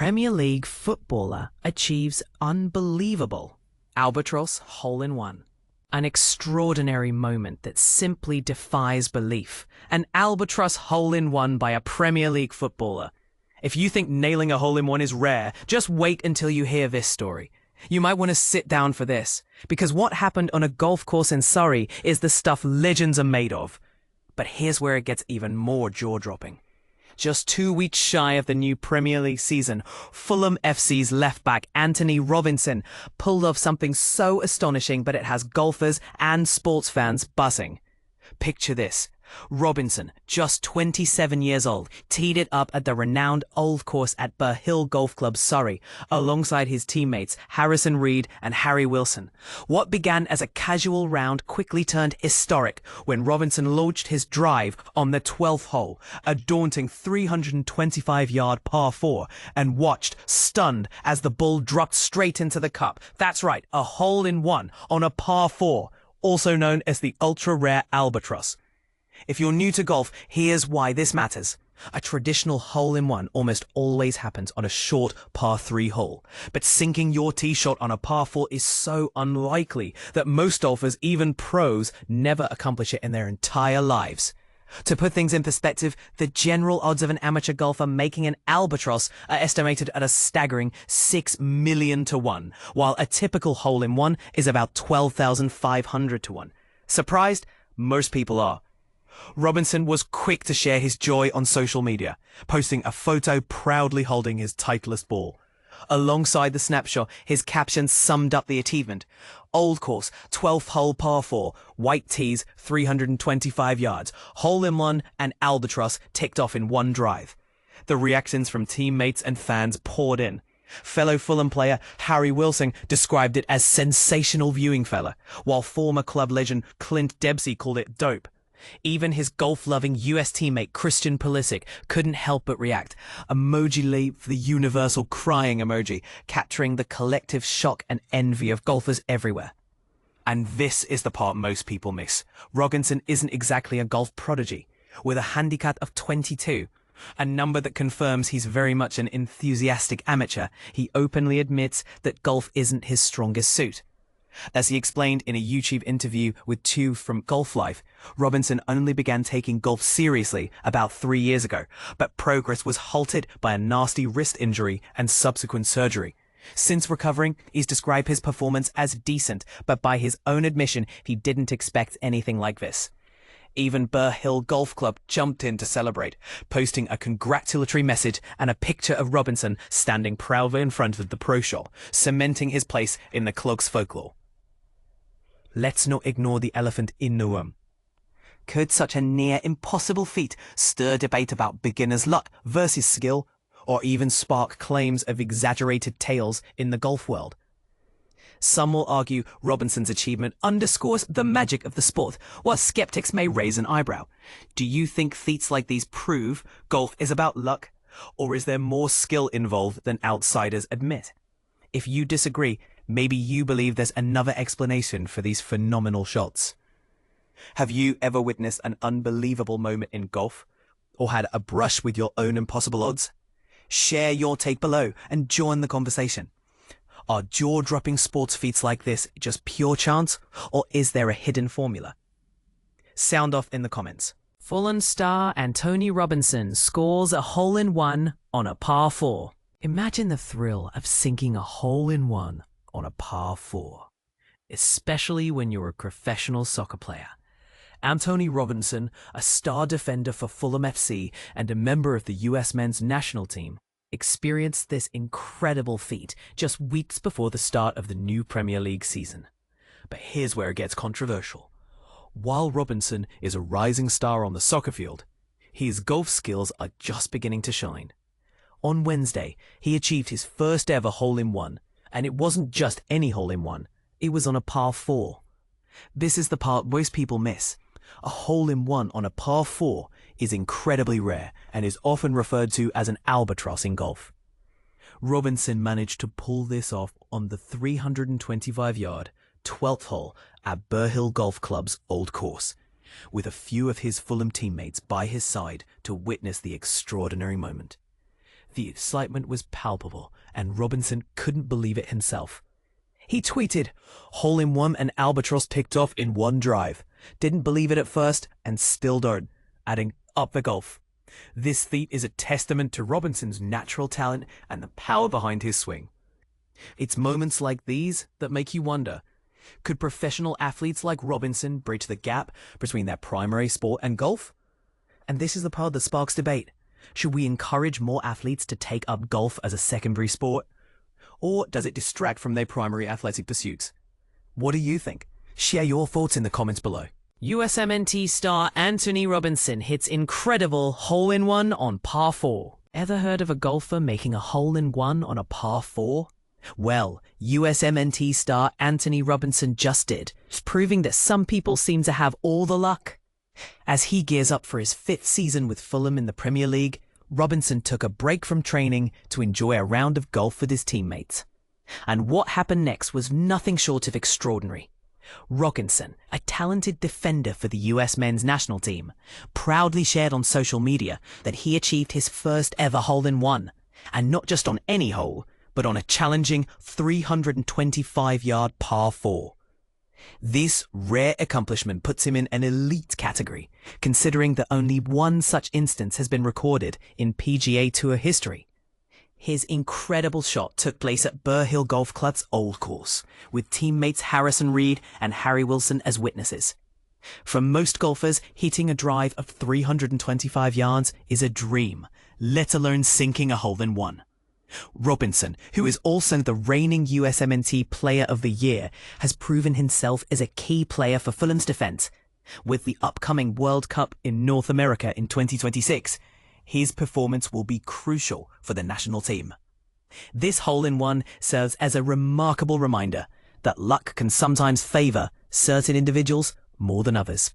Premier League footballer achieves unbelievable Albatross hole-in-one. An extraordinary moment that simply defies belief. An Albatross hole-in-one by a Premier League footballer. If you think nailing a hole-in-one is rare, just wait until you hear this story. You might want to sit down for this, because what happened on a golf course in Surrey is the stuff legends are made of. But here's where it gets even more jaw-dropping. Just 2 weeks shy of the new Premier League season, Fulham FC's left-back Antonee Robinson pulled off something so astonishing but it has golfers and sports fans buzzing. Picture this. Robinson, just 27 years old, teed it up at the renowned Old Course at Burr Hill Golf Club, Surrey, alongside his teammates Harrison Reed and Harry Wilson. What began as a casual round quickly turned historic when Robinson launched his drive on the 12th hole, a daunting 325-yard par 4, and watched, stunned, as the ball dropped straight into the cup. That's right, a hole-in-one on a par 4, also known as the ultra-rare Albatross. If you're new to golf, here's why this matters. A traditional hole-in-one almost always happens on a short par 3 hole, but sinking your tee shot on a par 4 is so unlikely that most golfers, even pros, never accomplish it in their entire lives. To put things in perspective, the general odds of an amateur golfer making an Albatross are estimated at a staggering 6 million to 1, while a typical hole-in-one is about 12,500 to 1. Surprised? Most people are. Robinson was quick to share his joy on social media, posting a photo proudly holding his Titleist ball. Alongside the snapshot, his caption summed up the achievement. Old Course, 12th hole par 4, white tees, 325 yards, hole-in-one and Albatross ticked off in one drive. The reactions from teammates and fans poured in. Fellow Fulham player Harry Wilson described it as sensational viewing fella, while former club legend Clint Dempsey called it dope. Even his golf-loving US teammate Christian Pulisic couldn't help but react, emoji for the universal crying emoji, capturing the collective shock and envy of golfers everywhere. And this is the part most people miss. Robinson isn't exactly a golf prodigy. With a handicap of 22, a number that confirms he's very much an enthusiastic amateur, he openly admits that golf isn't his strongest suit. As he explained in a YouTube interview with Two from Golf Life, Robinson only began taking golf seriously about 3 years ago, but progress was halted by a nasty wrist injury and subsequent surgery. Since recovering, he's described his performance as decent, but by his own admission, he didn't expect anything like this. Even Burr Hill Golf Club jumped in to celebrate, posting a congratulatory message and a picture of Robinson standing proudly in front of the pro shop, cementing his place in the club's folklore. Let's not ignore the elephant in the room. Could such a near-impossible feat stir debate about beginner's luck versus skill, or even spark claims of exaggerated tales in the golf world? Some will argue Robinson's achievement underscores the magic of the sport, while skeptics may raise an eyebrow. Do you think feats like these prove golf is about luck, or is there more skill involved than outsiders admit? If you disagree, maybe you believe there's another explanation for these phenomenal shots. Have you ever witnessed an unbelievable moment in golf, or had a brush with your own impossible odds? Share your take below and join the conversation. Are jaw-dropping sports feats like this just pure chance, or is there a hidden formula? Sound off in the comments. Fulham star Antonee Robinson scores a hole-in-one on a par 4. Imagine the thrill of sinking a hole-in-one on a par 4, especially when you're a professional soccer player. Antonee Robinson, a star defender for Fulham FC and a member of the US men's national team, experienced this incredible feat just weeks before the start of the new Premier League season. But here's where it gets controversial. While Robinson is a rising star on the soccer field, his golf skills are just beginning to shine. On Wednesday, he achieved his first ever hole-in-one, and it wasn't just any hole-in-one, it was on a par 4. This is the part most people miss. A hole-in-one on a par 4 is incredibly rare and is often referred to as an albatross in golf. Robinson managed to pull this off on the 325-yard, 12th hole at Burr Hill Golf Club's Old Course, with a few of his Fulham teammates by his side to witness the extraordinary moment. The excitement was palpable, and Robinson couldn't believe it himself. He tweeted, "Hole-in-one and Albatross ticked off in one drive. Didn't believe it at first, and still don't," adding, "Up the golf." This feat is a testament to Robinson's natural talent and the power behind his swing. It's moments like these that make you wonder, could professional athletes like Robinson bridge the gap between their primary sport and golf? And this is the part that sparks debate. Should we encourage more athletes to take up golf as a secondary sport? Or does it distract from their primary athletic pursuits? What do you think? Share your thoughts in the comments below. USMNT star Antonee Robinson hits incredible hole-in-one on par 4. Ever heard of a golfer making a hole-in-one on a par 4? Well, USMNT star Antonee Robinson just did, proving that some people seem to have all the luck. As he gears up for his 5th season with Fulham in the Premier League, Robinson took a break from training to enjoy a round of golf with his teammates. And what happened next was nothing short of extraordinary. Robinson, a talented defender for the US men's national team, proudly shared on social media that he achieved his first ever hole-in-one, and not just on any hole, but on a challenging 325-yard par 4. This rare accomplishment puts him in an elite category, considering that only one such instance has been recorded in PGA Tour history. His incredible shot took place at Burr Hill Golf Club's Old Course, with teammates Harrison Reed and Harry Wilson as witnesses. For most golfers, hitting a drive of 325 yards is a dream, let alone sinking a hole-in-one. Robinson, who is also the reigning USMNT Player of the Year, has proven himself as a key player for Fulham's defence. With the upcoming World Cup in North America in 2026, his performance will be crucial for the national team. This hole-in-one serves as a remarkable reminder that luck can sometimes favour certain individuals more than others.